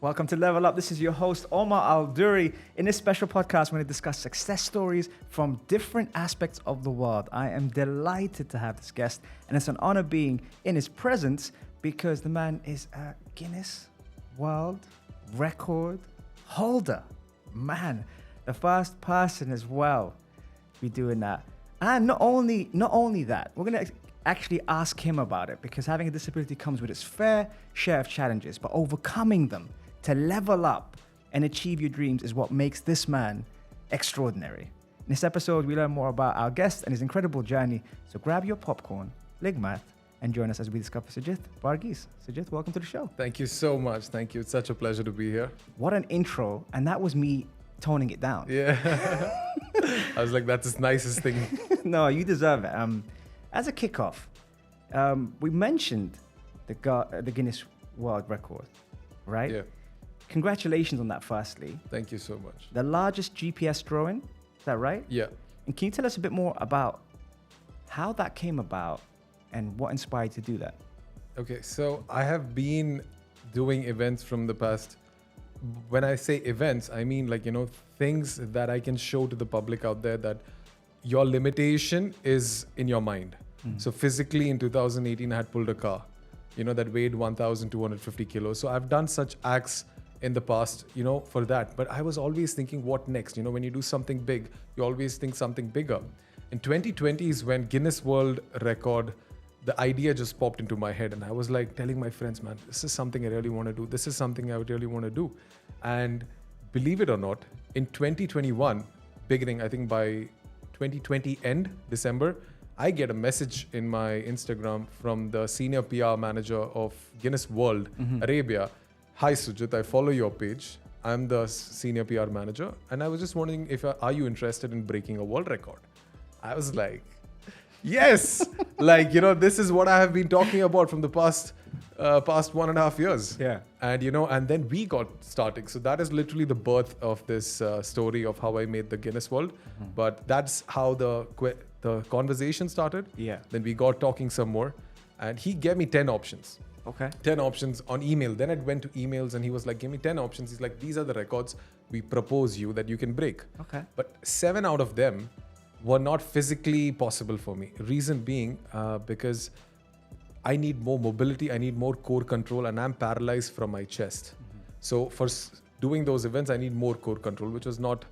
Welcome to Level Up. This is your host, Omar Al-Duri. In this special podcast, we're going to discuss success stories from different aspects of the world. I am delighted to have this guest, and it's an honor being in his presence because the man is a Guinness World Record holder. Man, the first person as well to be doing that. And not only that, we're going to actually ask him about it because having a disability comes with its fair share of challenges, but overcoming them to level up and achieve your dreams is what makes this man extraordinary. In this episode, we learn more about our guest and his incredible journey. So grab your popcorn, ligmat, and join us as we discover Sujith Varghese. Sujith, welcome to the show. Thank you so much. Thank you. It's such a pleasure to be here. What an intro. And that was me toning it down. Yeah. I was like, that's the nicest thing. No, you deserve it. As a kickoff, we mentioned the Guinness World Record, right? Yeah. Congratulations on that, firstly. Thank you so much. The largest GPS drawing, is that right? Yeah. And can you tell us a bit more about how that came about and what inspired you to do that? Okay, so I have been doing events from the past. When I say events, I mean things that I can show to the public out there that your limitation is in your mind. So physically in 2018, I had pulled a car, that weighed 1,250 kilos. So I've done such acts in the past, for that. But I was always thinking, what next? When you do something big, you always think something bigger. In 2020 is when Guinness World Record, the idea just popped into my head. And I was like telling my friends, man, this is something I really want to do. This is something I would really want to do. And believe it or not, in 2021, beginning, I think by 2020 end, December, I get a message in my Instagram from the senior PR manager of Guinness World Arabia. Hi Sujith, I follow your page. I'm the senior PR manager. And I was just wondering are you interested in breaking a world record? I was like, yes! This is what I have been talking about from the past 1.5 years. Yeah. And, and then we got starting. So that is literally the birth of this story of how I made the Guinness World. But that's how the conversation started. Yeah. Then we got talking some more. And he gave me 10 options. Okay. 10 options on email. Then I went to emails and he was like, give me 10 options. He's like, these are the records we propose you that you can break. Okay. But 7 out of them were not physically possible for me. Reason being, because I need more mobility, I need more core control, and I'm paralyzed from my chest. So for doing those events, I need more core control, which was not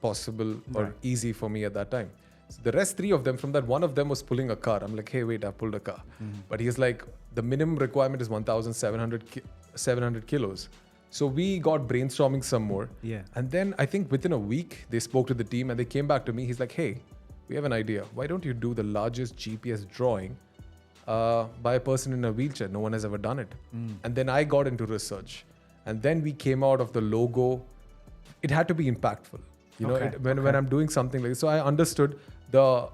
possible or easy for me at that time. So the rest 3 of them, from that, one of them was pulling a car. I'm like, hey, wait, I pulled a car. But he's like, the minimum requirement is 1,700 kilos. So we got brainstorming some more. Yeah. And then I think within a week, they spoke to the team and they came back to me. He's like, hey, we have an idea. Why don't you do the largest GPS drawing by a person in a wheelchair? No one has ever done it. And then I got into research. And then we came out of the logo. It had to be impactful. When I'm doing something like this. So I understood do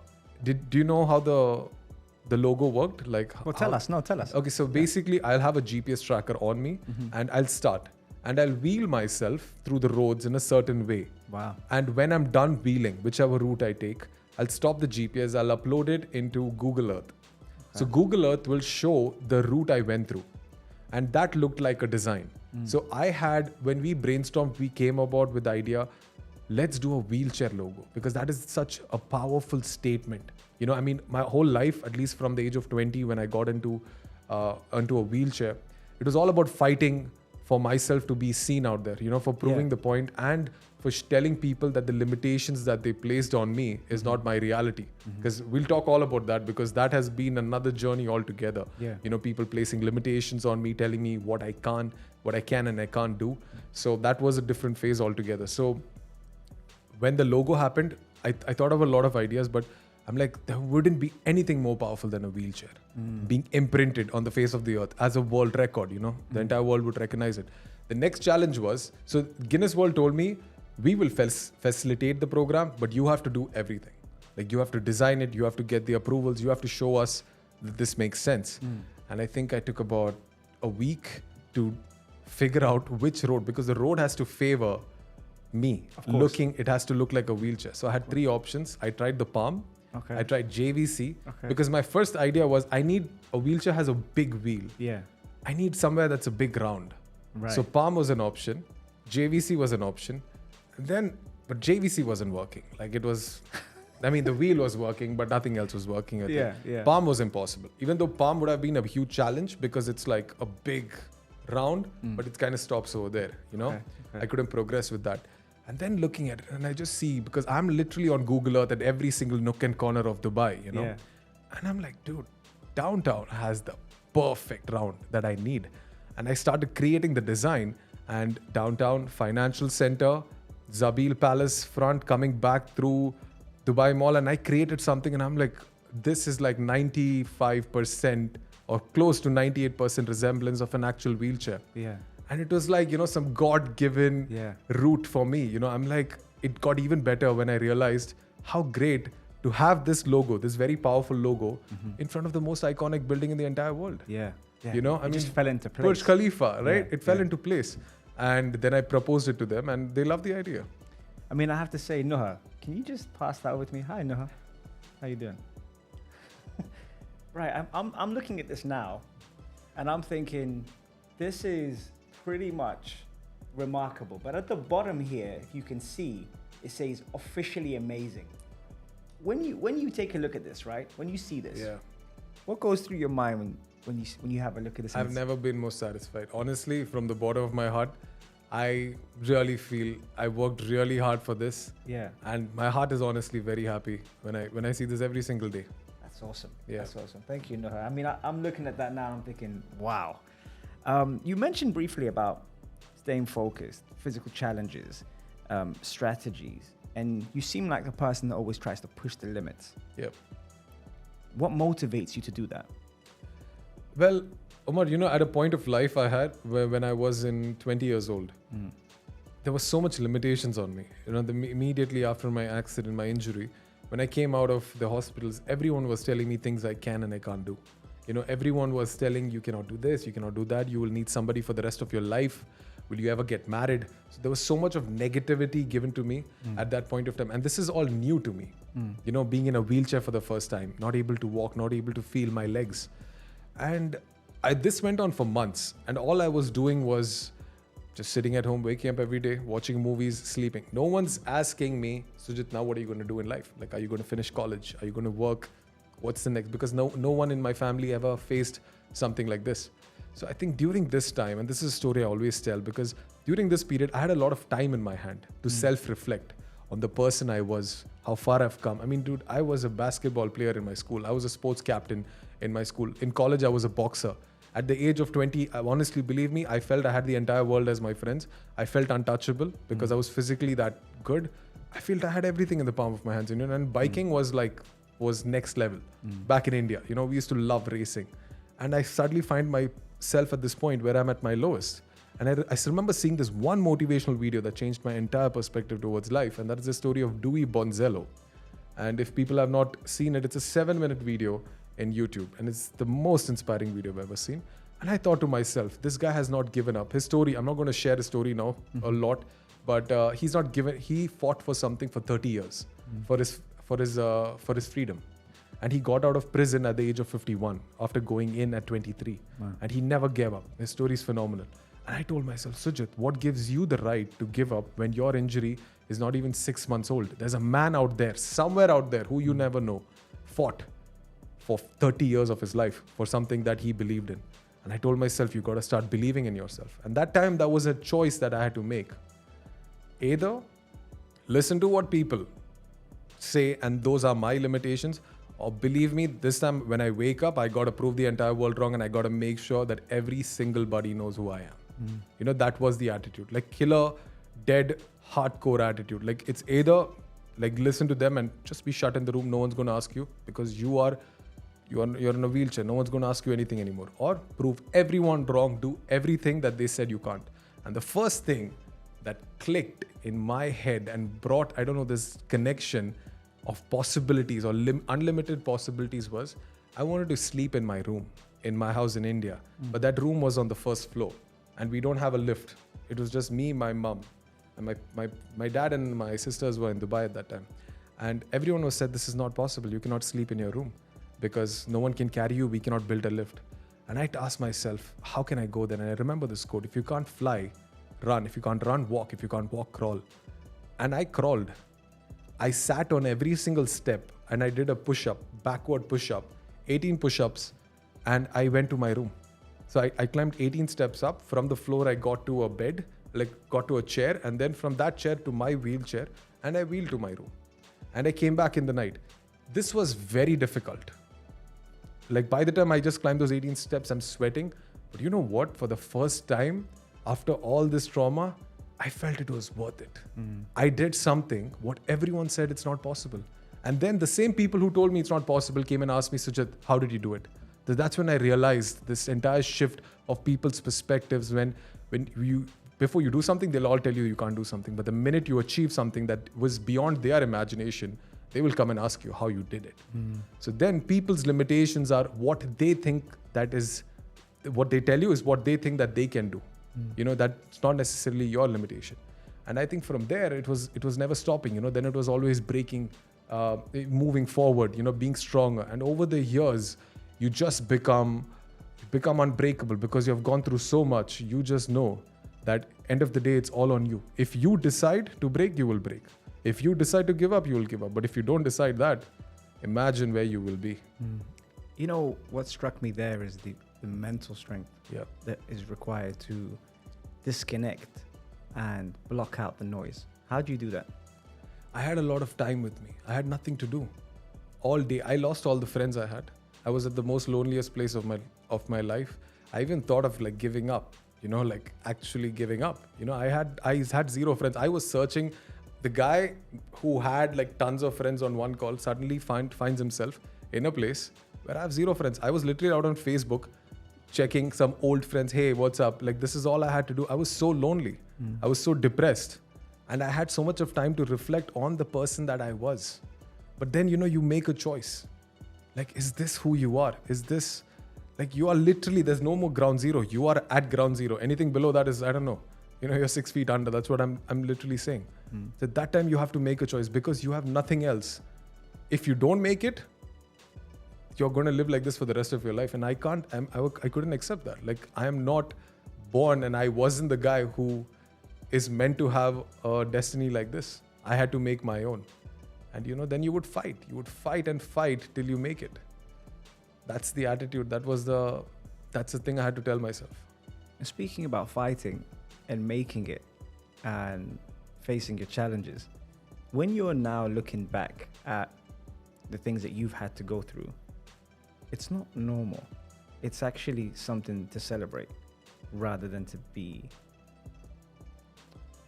you know how the logo worked? Well, tell us. Okay, so basically I'll have a GPS tracker on me and I'll start. And I'll wheel myself through the roads in a certain way. Wow. And when I'm done wheeling, whichever route I take, I'll stop the GPS, I'll upload it into Google Earth. So Google Earth will show the route I went through. And that looked like a design. So when we brainstormed, we came about with the idea, let's do a wheelchair logo because that is such a powerful statement. My whole life, at least from the age of 20, when I got into a wheelchair, it was all about fighting for myself to be seen out there, for proving the point and for telling people that the limitations that they placed on me is not my reality. Because we'll talk all about that because that has been another journey altogether. Yeah. People placing limitations on me, telling me what I can and I can't do. So that was a different phase altogether. So when the logo happened, I thought of a lot of ideas, but I'm like, there wouldn't be anything more powerful than a wheelchair being imprinted on the face of the earth as a world record, the entire world would recognize it. The next challenge was, so Guinness World told me, we will facilitate the program, but you have to do everything. You have to design it, you have to get the approvals, you have to show us that this makes sense. And I think I took about a week to figure out which road, because the road has to favor me. It has to look like a wheelchair. So I had 3 options. I tried the Palm. Okay. I tried JVC because my first idea was I need a wheelchair has a big wheel. Yeah. I need somewhere that's a big round. Right. So Palm was an option, JVC was an option, and then but JVC wasn't working. Like it was, I mean the wheel was working, but nothing else was working. I think. Yeah. Palm was impossible. Even though Palm would have been a huge challenge because it's like a big round, but it kind of stops over there. You know, Okay. I couldn't progress with that. And then looking at it, and I just see, because I'm literally on Google Earth at every single nook and corner of Dubai, you know. Yeah. And I'm like, dude, downtown has the perfect round that I need. And I started creating the design, and downtown financial center, Zabil Palace front coming back through Dubai Mall, and I created something, and I'm like, this is like 95% or close to 98% resemblance of an actual wheelchair. Yeah. And it was like, you know, some God-given Yeah. route for me. You know, I'm like, it got even better when I realized how great to have this logo, this very powerful logo, in front of the most iconic building in the entire world. Yeah. You know, it just fell into place. Burj Khalifa, right? Yeah, It fell yeah. into place. And then I proposed it to them, and they love the idea. I mean, I have to say, Nuha, can you just pass that with me? Hi, Nuha. How you doing? Right, I'm looking at this now, and I'm thinking, this is pretty much remarkable. But at the bottom here, if you can see, it says officially amazing. When you take a look at this, right? When you see this, what goes through your mind when you have a look at this? I've never been more satisfied. Honestly, from the bottom of my heart, I really feel I worked really hard for this. Yeah. And my heart is honestly very happy when I see this every single day. That's awesome. Yeah. That's awesome. Thank you, Nuha. I mean, I'm looking at that now and I'm thinking, wow. You mentioned briefly about staying focused, physical challenges, strategies, and you seem like a person that always tries to push the limits. Yep. What motivates you to do that? Well, Omar, you know, at a point of life I had when I was in 20 years old, there was so much limitations on me. You know, immediately after my accident, my injury, when I came out of the hospitals, everyone was telling me things I can and I can't do. You know, everyone was telling you cannot do this, you cannot do that, you will need somebody for the rest of your life. Will you ever get married? So there was so much of negativity given to me at that point of time. And this is all new to me. You know, being in a wheelchair for the first time, not able to walk, not able to feel my legs. And this went on for months. And all I was doing was just sitting at home, waking up every day, watching movies, sleeping. No one's asking me, Sujith, now what are you going to do in life? Like, are you going to finish college? Are you going to work? What's the next? Because no one in my family ever faced something like this. So I think during this time, and this is a story I always tell, because during this period, I had a lot of time in my hand to self-reflect on the person I was, how far I've come. I mean, dude, I was a basketball player in my school. I was a sports captain in my school. In college, I was a boxer. At the age of 20, honestly, believe me, I felt I had the entire world as my friends. I felt untouchable because I was physically that good. I felt I had everything in the palm of my hands, you know, and biking was next level back in India. You know, we used to love racing. And I suddenly find myself at this point where I'm at my lowest. And I still remember seeing this one motivational video that changed my entire perspective towards life. And that is the story of Dewey Bonzello. And if people have not seen it, it's a 7-minute video in YouTube. And it's the most inspiring video I've ever seen. And I thought to myself, this guy has not given up. His story, I'm not going to share his story now a lot, but he's not given, he fought for something for 30 years for his freedom. And he got out of prison at the age of 51 after going in at 23. Wow. And he never gave up. His story is phenomenal. And I told myself, Sujith, what gives you the right to give up when your injury is not even 6 months old? There's a man out there, somewhere out there, who you never know, fought for 30 years of his life for something that he believed in. And I told myself, you got to start believing in yourself. And that time, that was a choice that I had to make. Either listen to what people say, and those are my limitations, or believe me, this time when I wake up, I got to prove the entire world wrong, and I got to make sure that every single body knows who I am. You know, that was the attitude, like killer, dead, hardcore attitude. Like it's either like listen to them and just be shut in the room. No one's going to ask you because you're in a wheelchair. No one's going to ask you anything anymore. Or prove everyone wrong. Do everything that they said you can't. And the first thing that clicked in my head and brought, I don't know, this connection of possibilities or unlimited possibilities was, I wanted to sleep in my room, in my house in India. But that room was on the first floor and we don't have a lift. It was just me, my mom, and my dad and my sisters were in Dubai at that time. And everyone was said, this is not possible. You cannot sleep in your room because no one can carry you. We cannot build a lift. And I asked myself, how can I go there? And I remember this quote: if you can't fly, run. If you can't run, walk. If you can't walk, crawl. And I crawled. I sat on every single step and I did a push-up, backward push-up, 18 push-ups, and I went to my room. So I climbed 18 steps up. From the floor, I got to a bed, got to a chair, and then from that chair to my wheelchair, and I wheeled to my room. And I came back in the night. This was very difficult. By the time I just climbed those 18 steps, I'm sweating. But you know what? For the first time, after all this trauma, I felt it was worth it. I did something what everyone said it's not possible. And then the same people who told me it's not possible came and asked me, Sujith, how did you do it? That's when I realized this entire shift of people's perspectives. Before you do something, they'll all tell you can't do something. But the minute you achieve something that was beyond their imagination, they will come and ask you how you did it. So then people's limitations are what they think that is, what they tell you is what they think that they can do. That's not necessarily your limitation. And I think from there, it was never stopping, then it was always breaking, moving forward, being stronger. And over the years, you just become unbreakable because you have gone through so much. You just know that end of the day, it's all on you. If you decide to break, you will break. If you decide to give up, you will give up. But if you don't decide that, imagine where you will be. What struck me there is the mental strength that is required to disconnect and block out the noise. How do you do that? I had a lot of time with me. I had nothing to do. All day, I lost all the friends I had. I was at the most loneliest place of my life. I even thought of giving up, actually giving up. I had zero friends. I was searching. The guy who had tons of friends on one call suddenly finds himself in a place where I have zero friends. I was literally out on Facebook checking some old friends. Hey, what's up? This is all I had to do. I was so lonely. I was so depressed. And I had so much of time to reflect on the person that I was. But then, you make a choice. Is this who you are? Is this, you are literally, there's no more ground zero. You are at ground zero. Anything below that is, I don't know. You're 6 feet under. That's what I'm literally saying. So at that time, you have to make a choice because you have nothing else. If you don't make it, you're going to live like this for the rest of your life. And I couldn't accept that. I am not born and I wasn't the guy who is meant to have a destiny like this. I had to make my own. And then you would fight. You would fight and fight till you make it. That's the attitude. That's the thing I had to tell myself. Speaking about fighting and making it and facing your challenges, when you're now looking back at the things that you've had to go through, it's not normal. It's actually something to celebrate rather than to be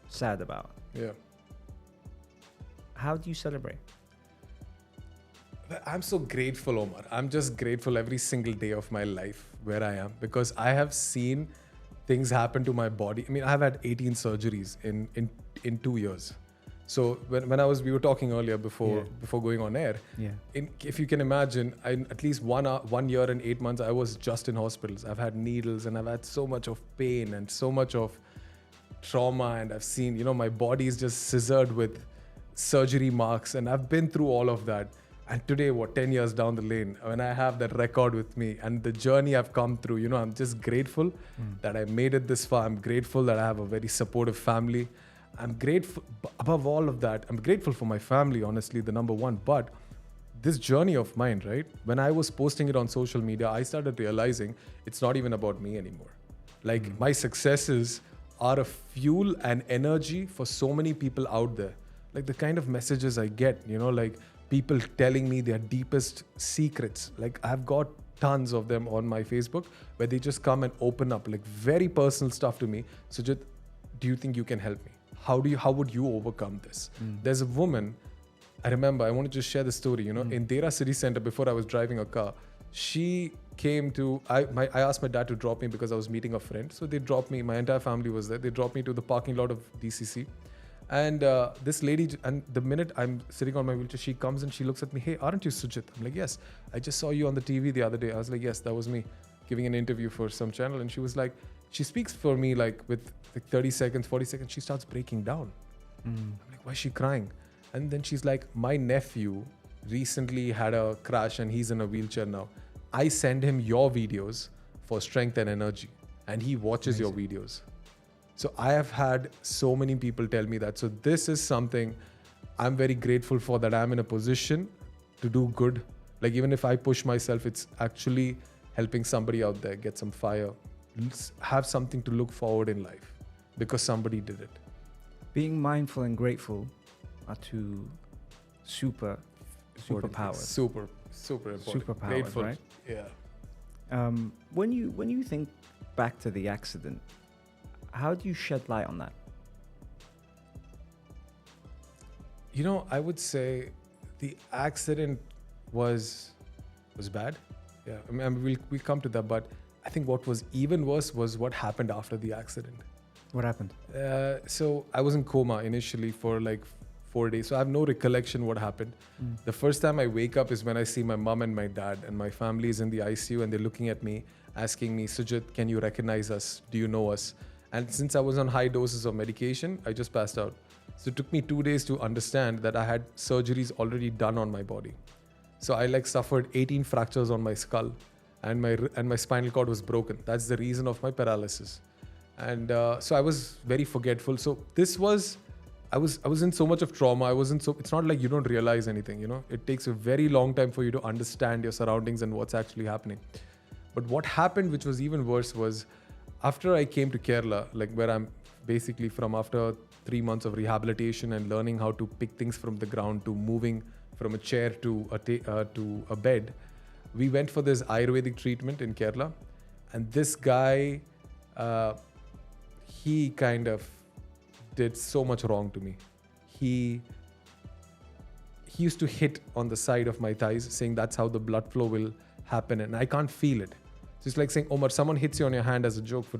sad about. Yeah. How do you celebrate? I'm so grateful, Omar. I'm just grateful every single day of my life where I am because I have seen things happen to my body. I mean, I've had 18 surgeries in 2 years. So we were talking earlier before going on air. Yeah. If you can imagine, at least 1 year and 8 months, I was just in hospitals. I've had needles and I've had so much of pain and so much of trauma. And I've seen, my body is just scissored with surgery marks. And I've been through all of that. And today, 10 years down the lane, when I have that record with me and the journey I've come through, I'm just grateful that I made it this far. I'm grateful that I have a very supportive family. I'm grateful, above all of that, I'm grateful for my family, honestly, the number one. But this journey of mine, right? When I was posting it on social media, I started realizing it's not even about me anymore. My successes are a fuel and energy for so many people out there. The kind of messages I get, people telling me their deepest secrets. I've got tons of them on my Facebook where they just come and open up very personal stuff to me. Sujith, do you think you can help me? How would you overcome this? There's a woman, I remember, I want to just share the story, in Dera City Center before I was driving a car. She came to, I asked my dad to drop me because I was meeting a friend. So they dropped me, my entire family was there. They dropped me to the parking lot of DCC. And this lady, and the minute I'm sitting on my wheelchair, she comes and she looks at me, hey, aren't you Sujith? I'm like, yes, I just saw you on the TV the other day. I was like, yes, that was me giving an interview for some channel. And she was like, she speaks for me with 30 seconds, 40 seconds, she starts breaking down. I'm like, why is she crying? And then she's like, my nephew recently had a crash and he's in a wheelchair now. I send him your videos for strength and energy, and he watches your videos. So I have had so many people tell me that. So this is something I'm very grateful for, that I'm in a position to do good. Like even if I push myself, it's actually helping somebody out there get some fire, have something to look forward in life because somebody did it. Being mindful and grateful are two superpowers. Super important. Superpowers, Grateful. right? Yeah. When you think back to the accident, how do you shed light on that? You know, I would say the accident was bad. Yeah, I mean, we'll come to that, but I think what was even worse was what happened after the accident. What happened? So I was in coma initially for like 4 days. So I have no recollection what happened. The first time I wake up is when I see my mom and my dad, and my family is in the ICU, and they're looking at me, asking me, Sujith, can you recognize us? Do you know us? And since I was on high doses of medication, I just passed out. So it took me 2 days to understand that I had surgeries already done on my body. So I like suffered 18 fractures on my skull, and my spinal cord was broken. That's the reason of my paralysis. And so I was very forgetful. So this was, I was in so much of trauma. It's not like you don't realize anything, you know. It takes a very long time for you to understand your surroundings and what's actually happening. But what happened, which was even worse, was after I came to Kerala, like where I'm basically from, after 3 months of rehabilitation and learning how to pick things from the ground, to moving from a chair to a bed, we went for this Ayurvedic treatment in Kerala. And this guy, he kind of did so much wrong to me. He used to hit on the side of my thighs, saying that's how the blood flow will happen, and I can't feel it. So it's like saying, Omar, someone hits you on your hand as a joke for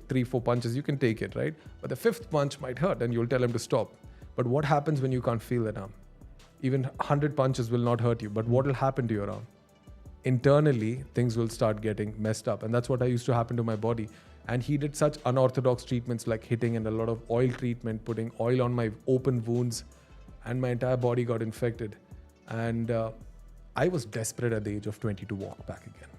3, 4 punches, you can take it, right? But the 5th punch might hurt, and you'll tell him to stop. But what happens when you can't feel that arm? Even 100 punches will not hurt you, but what will happen to your arm? Internally, things will start getting messed up, and that's what used to happen to my body. And he did such unorthodox treatments like hitting and a lot of oil treatment, putting oil on my open wounds, and my entire body got infected. And I was desperate at the age of 20 to walk back again.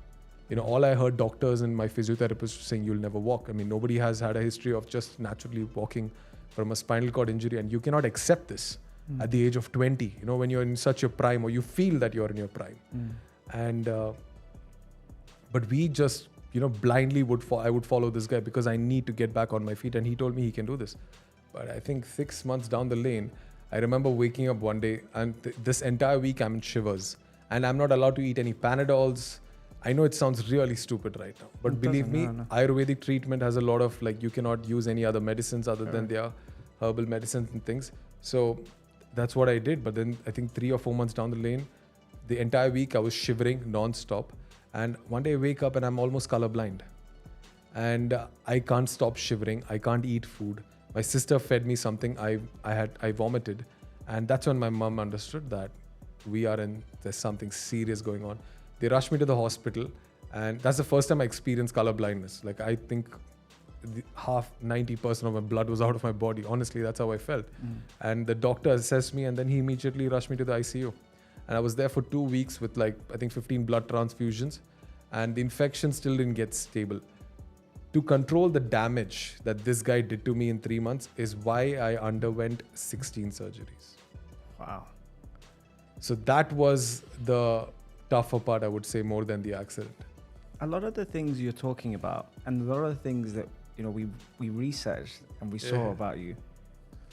You know, all I heard doctors and my physiotherapists saying, you'll never walk. I mean, nobody has had a history of just naturally walking from a spinal cord injury, and you cannot accept this at the age of 20, you know, when you're in such a prime, or you feel that you're in your prime. And, but we just, you know, blindly I would follow this guy because I need to get back on my feet, and he told me he can do this. But I think 6 months down the lane, I remember waking up one day, and this entire week I'm in shivers, and I'm not allowed to eat any Panadols. I know it sounds really stupid right now, but believe me, Ayurvedic treatment has a lot of, like, you cannot use any other medicines other than their herbal medicines and things. So that's what I did. But then I think 3 or 4 months down the lane, the entire week I was shivering non-stop. And one day I wake up and I'm almost colorblind. And I can't stop shivering. I can't eat food. My sister fed me something. I vomited. And that's when my mom understood that there's something serious going on. They rushed me to the hospital, and that's the first time I experienced color blindness. Like, I think 90% of my blood was out of my body. Honestly, that's how I felt. And the doctor assessed me, and then he immediately rushed me to the ICU. And I was there for 2 weeks with, like, I think 15 blood transfusions, and the infection still didn't get stable. To control the damage that this guy did to me in 3 months is why I underwent 16 surgeries. Wow. So that was the tougher part, I would say, more than the accident. A lot of the things you're talking about, and a lot of the things that, you know, we researched and we saw about you,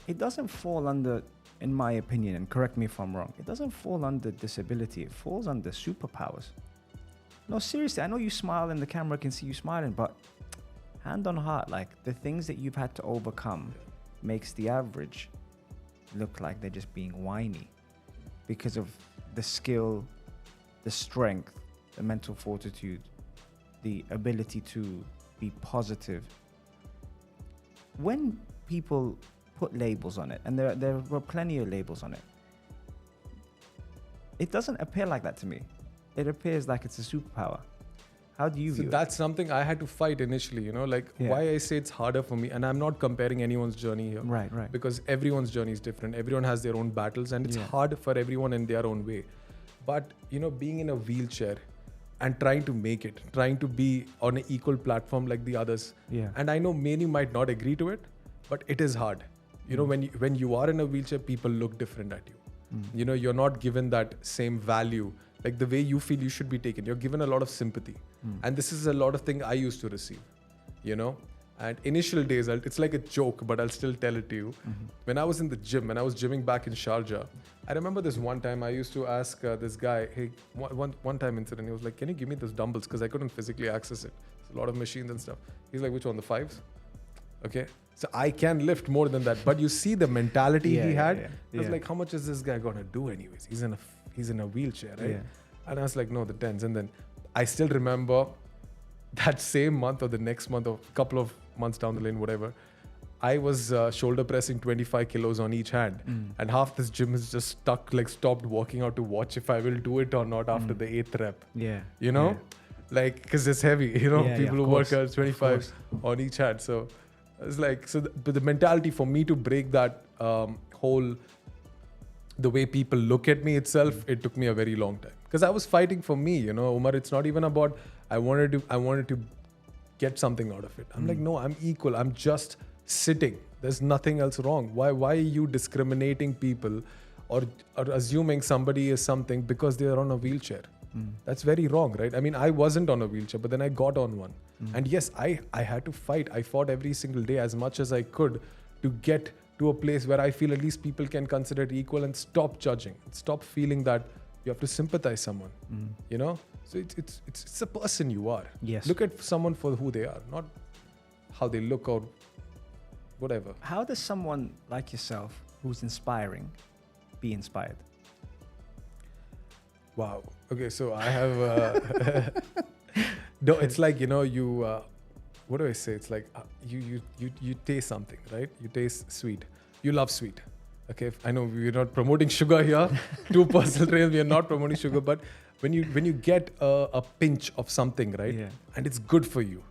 it doesn't fall under, in my opinion, and correct me if I'm wrong, it doesn't fall under disability. It falls under superpowers. No, seriously, I know you smile and the camera can see you smiling, but hand on heart, like, the things that you've had to overcome makes the average look like they're just being whiny because of the skill, the strength, the mental fortitude, the ability to be positive. When people put labels on it, and there were plenty of labels on it, it doesn't appear like that to me. It appears like it's a superpower. How do you view it? That's something I had to fight initially, you know, like why I say it's harder for me. And I'm not comparing anyone's journey here. Right. Because everyone's journey is different. Everyone has their own battles, and it's hard for everyone in their own way. But, you know, being in a wheelchair, and trying to make it, trying to be on an equal platform like the others. Yeah. And I know many might not agree to it, but it is hard. You know, when you are in a wheelchair, people look different at you. You know, you're not given that same value, like the way you feel you should be taken. You're given a lot of sympathy. And this is a lot of thing I used to receive, you know. And initial days, it's like a joke, but I'll still tell it to you. When I was in the gym, when I was gymming back in Sharjah, I remember this one time I used to ask this guy, hey, one time incident, he was like, can you give me those dumbbells? Because I couldn't physically access it. It's a lot of machines and stuff. He's like, which one, the 5s? Okay. So I can lift more than that. But you see the mentality he had. I was like, how much is this guy going to do anyways? He's in a wheelchair, right? Yeah. And I was like, no, the 10s. And then I still remember that same month or the next month or a couple of months down the lane, whatever, I was shoulder pressing 25 kilos on each hand. And half this gym is just stuck, like stopped working out to watch if I will do it or not after the 8th rep. Yeah. You know? Yeah. Like, because it's heavy, you know, people who course. work out 25 on each hand. So it's like, but the mentality for me to break that whole, the way people look at me itself, it took me a very long time. Because I was fighting for me, you know, Umar, it's not even about, I wanted to get something out of it. I'm like, no, I'm equal. I'm just sitting. There's nothing else wrong. Why are you discriminating people or assuming somebody is something because they are on a wheelchair? That's very wrong, right? I mean, I wasn't on a wheelchair, but then I got on one. And yes, I had to fight. I fought every single day as much as I could to get to a place where I feel at least people can consider it equal and stop judging, stop feeling that you have to sympathize someone, you know? So it's a person you are. Yes. Look at someone for who they are, not how they look or whatever. How does someone like yourself, who's inspiring, be inspired? Wow. Okay, so I have. No, it's like, you know, you. What do I say? It's like you taste something, right? You taste sweet. You love sweet. Okay, I know we're not promoting sugar here. Two personal trainers, we are not promoting sugar, but when you get a pinch of something, right? Yeah. And it's good for you,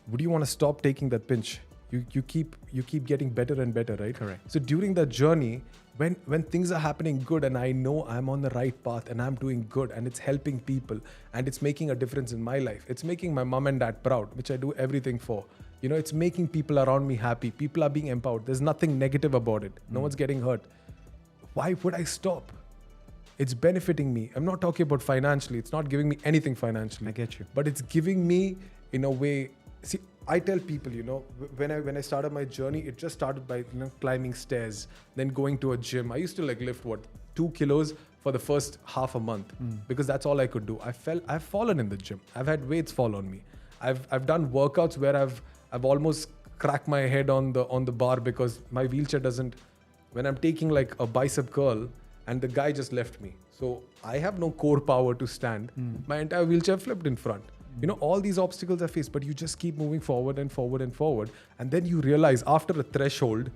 would you want to stop taking that pinch? You keep getting better and better, right? Correct. So during that journey, when things are happening good and I know I'm on the right path and I'm doing good and it's helping people and it's making a difference in my life, it's making my mom and dad proud, which I do everything for. You know, it's making people around me happy. People are being empowered. There's nothing negative about it. No one's getting hurt. Why would I stop? It's benefiting me. I'm not talking about financially. It's not giving me anything financially. I get you. But it's giving me, in a way, see, I tell people, you know, when I started my journey, it just started by, you know, climbing stairs, then going to a gym. I used to like lift 2 kilos for the first half a month because that's all I could do. I've fallen in the gym. I've had weights fall on me. I've done workouts where I've almost cracked my head on the bar because my wheelchair doesn't. When I'm taking like a bicep curl and the guy just left me, so I have no core power to stand. My entire wheelchair flipped in front. You know, all these obstacles are faced, but you just keep moving forward and forward and forward. And then you realize after a threshold,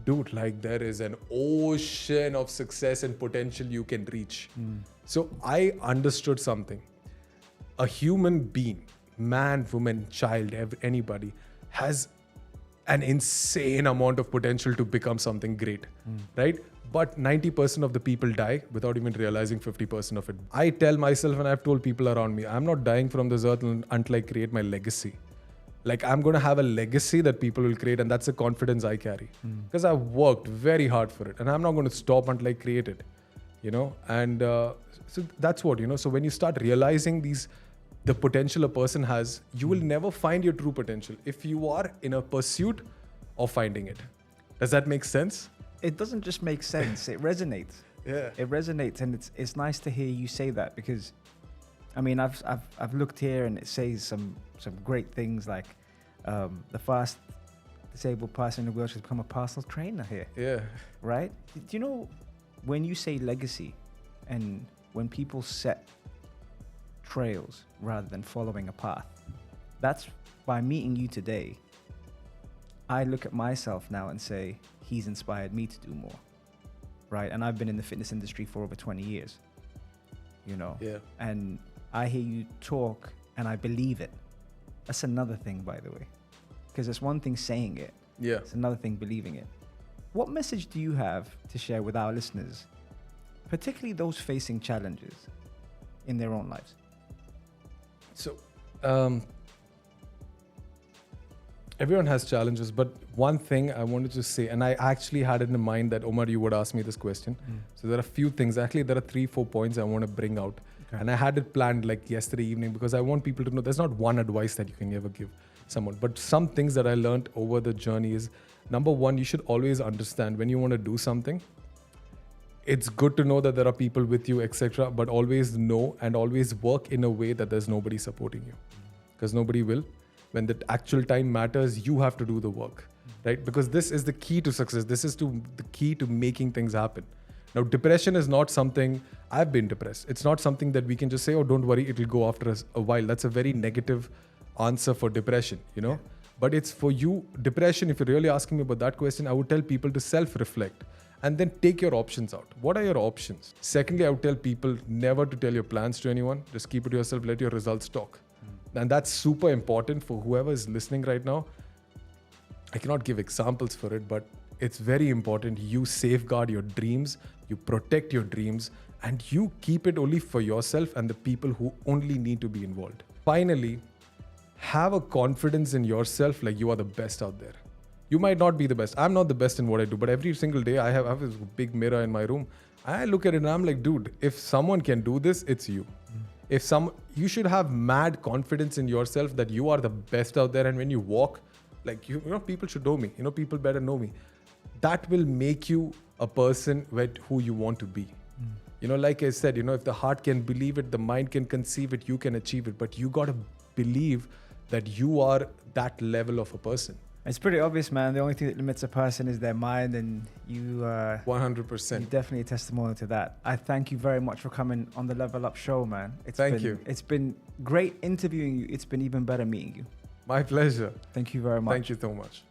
dude, like there is an ocean of success and potential you can reach. So I understood something. A human being, man, woman, child, anybody, has an insane amount of potential to become something great, right? But 90% of the people die without even realizing 50% of it. I tell myself, and I've told people around me, I'm not dying from this earth until I create my legacy. Like, I'm going to have a legacy that people will create, and that's the confidence I carry. Because I've worked very hard for it, and I'm not going to stop until I create it, you know? And so that's what, you know, so when you start realizing the potential a person has, you will never find your true potential if you are in a pursuit of finding it. Does that make sense? It doesn't just make sense. It resonates. Yeah. It resonates, and it's nice to hear you say that because, I mean, I've looked here and it says some great things like the first disabled person in the world has become a personal trainer here. Yeah. Right? Do you know when you say legacy and when people set trails rather than following a path, that's by meeting you today. I look at myself now and say, he's inspired me to do more, right? And I've been in the fitness industry for over 20 years, you know? Yeah. And I hear you talk and I believe it. That's another thing, by the way, because it's one thing saying it. Yeah. It's another thing believing it. What message do you have to share with our listeners, particularly those facing challenges in their own lives? So, everyone has challenges, but one thing I wanted to say, and I actually had it in mind that Omar, you would ask me this question. So there are a few things. Actually, there are 3-4 points I want to bring out. Okay. And I had it planned like yesterday evening because I want people to know there's not one advice that you can ever give someone. But some things that I learned over the journey is, number one, you should always understand when you want to do something, it's good to know that there are people with you, etc. But always know and always work in a way that there's nobody supporting you. Because nobody will. When the actual time matters, you have to do the work, right? Because this is the key to success. This is the key to making things happen. Now, depression is not something, I've been depressed. It's not something that we can just say, oh, don't worry, it'll go after us a while. That's a very negative answer for depression, you know? Yeah. But it's for you, depression, if you're really asking me about that question, I would tell people to self-reflect and then take your options out. What are your options? Secondly, I would tell people never to tell your plans to anyone. Just keep it to yourself, let your results talk. And that's super important for whoever is listening right now. I cannot give examples for it, but it's very important. You safeguard your dreams, you protect your dreams, and you keep it only for yourself and the people who only need to be involved. Finally, have a confidence in yourself like you are the best out there. You might not be the best. I'm not the best in what I do, but every single day I have this big mirror in my room. I look at it and I'm like, dude, if someone can do this, it's you. You should have mad confidence in yourself that you are the best out there. And when you walk, like, you know, people should know me, you know, people better know me. That will make you a person with who you want to be. You know, like I said, you know, if the heart can believe it, the mind can conceive it, you can achieve it. But you got to believe that you are that level of a person. It's pretty obvious, man. The only thing that limits a person is their mind, and you 100%. You're definitely a testimonial to that. I thank you very much for coming on the Level Up show, man. Thank you. It's been great interviewing you. It's been even better meeting you. My pleasure. Thank you very much. Thank you so much.